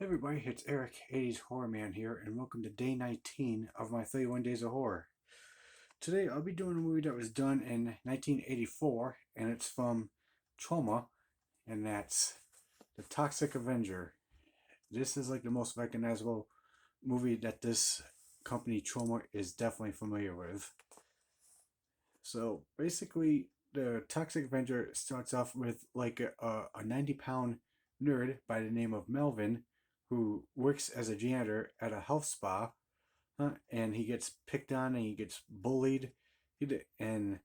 Hey everybody, it's Eric, 80s Horror Man here, and welcome to day 19 of my 31 Days of Horror. Today I'll be doing a movie that was done in 1984, and it's from Trauma, and that's The Toxic Avenger. This is like the most recognizable movie that this company, Trauma, is definitely familiar with. So basically, the Toxic Avenger starts off with like a 90-pound nerd by the name of Melvin who works as a janitor at a health spa, and he gets picked on and he gets bullied. And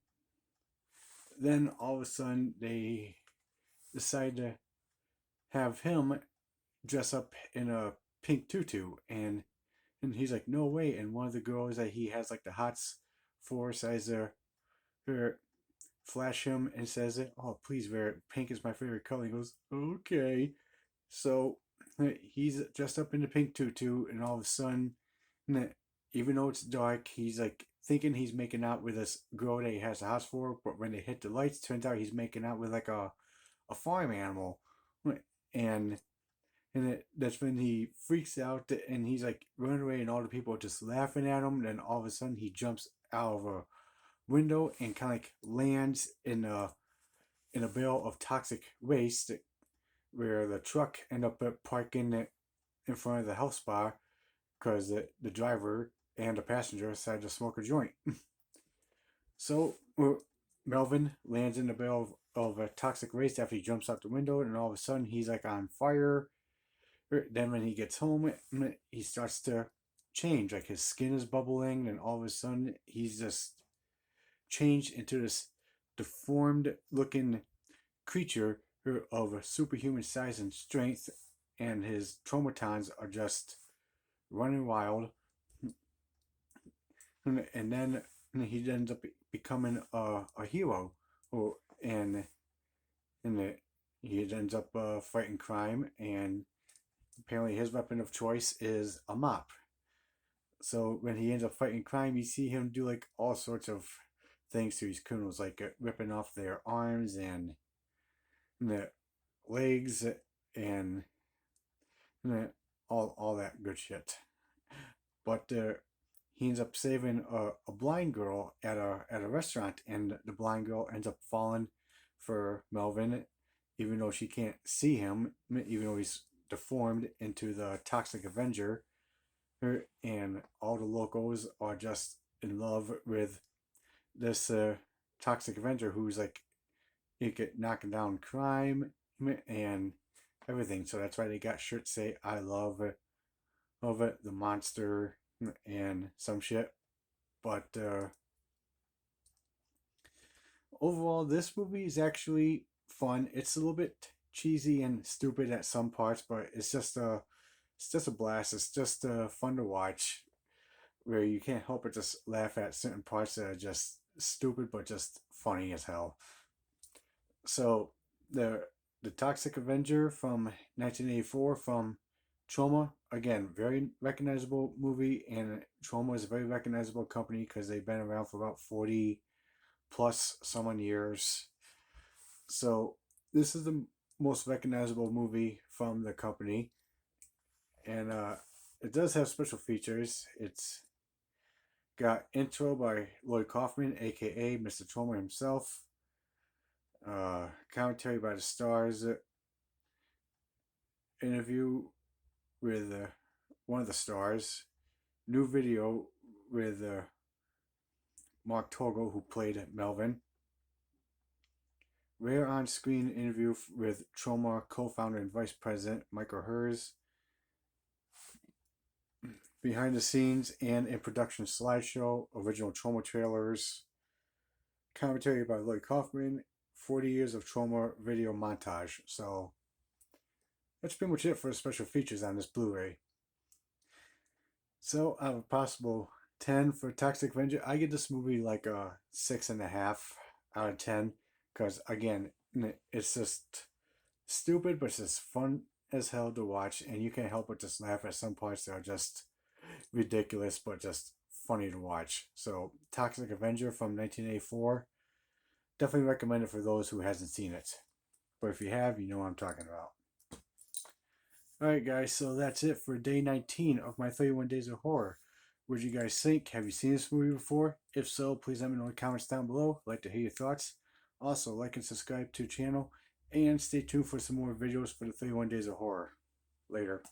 then all of a sudden, they decide to have him dress up in a pink tutu. And he's like, no way. And one of the girls that he has like the hots for says, her flash him and says, "Oh, please wear it. Pink is my favorite color." He goes, "Okay." So he's dressed up in the pink tutu, and all of a sudden, even though it's dark, he's like thinking he's making out with this girl that he has a house for. But when they hit the lights, turns out he's making out with like a farm animal, and that's when he freaks out and he's like running away, and all the people are just laughing at him. Then all of a sudden, he jumps out of a window and kind of like lands in a bale of toxic waste where the truck ended up parking in front of the health spa because the driver and the passenger decided to smoke a joint. So Melvin lands in the bale of toxic waste after he jumps out the window, and all of a sudden he's like on fire. Then when he gets home, he starts to change. Like his skin is bubbling, and all of a sudden he's just changed into this deformed looking creature of superhuman size and strength, and his traumatons are just running wild. And then he ends up becoming a hero, and he ends up fighting crime, and apparently his weapon of choice is a mop. So when he ends up fighting crime, you see him do like all sorts of things to these criminals, like ripping off their arms and the legs and all that good shit. But he ends up saving a blind girl at a restaurant, and the blind girl ends up falling for Melvin, even though she can't see him, even though he's deformed into the Toxic Avenger. And all the locals are just in love with this Toxic Avenger who's like he could knocking down crime and everything. So that's why they got shirts say "I love it, the monster" and some shit. But overall, this movie is actually fun. It's a little bit cheesy and stupid at some parts, but it's just a blast. It's just fun to watch, where you can't help but just laugh at certain parts that are just stupid but just funny as hell. So the the Toxic Avenger from 1984 from Trauma, again, very recognizable movie, and Trauma is a very recognizable company because they've been around for about 40 plus someone years. So this is the most recognizable movie from the company, and it does have special features. It's got intro by Lloyd Kaufman, aka Mr. Trauma himself. Commentary by the stars, interview with one of the stars, new video with Mark Togo, who played Melvin, rare on screen interview with Trauma co founder and vice president Michael Hers, behind the scenes and in production slideshow, original Trauma trailers, commentary by Lloyd Kaufman, 40 years of Trauma video montage. So that's pretty much it for the special features on this Blu ray. So out of a possible 10 for Toxic Avenger, I give this movie like a 6.5 out of 10. Because again, it's just stupid, but it's just fun as hell to watch. And you can't help but just laugh at some parts that are just ridiculous, but just funny to watch. So Toxic Avenger from 1984. Definitely recommend it for those who hasn't seen it. But if you have, you know what I'm talking about. Alright, guys, so that's it for day 19 of my 31 Days of Horror. What did you guys think? Have you seen this movie before? If so, please let me know in the comments down below. I'd like to hear your thoughts. Also, like and subscribe to the channel, and stay tuned for some more videos for the 31 Days of Horror. Later.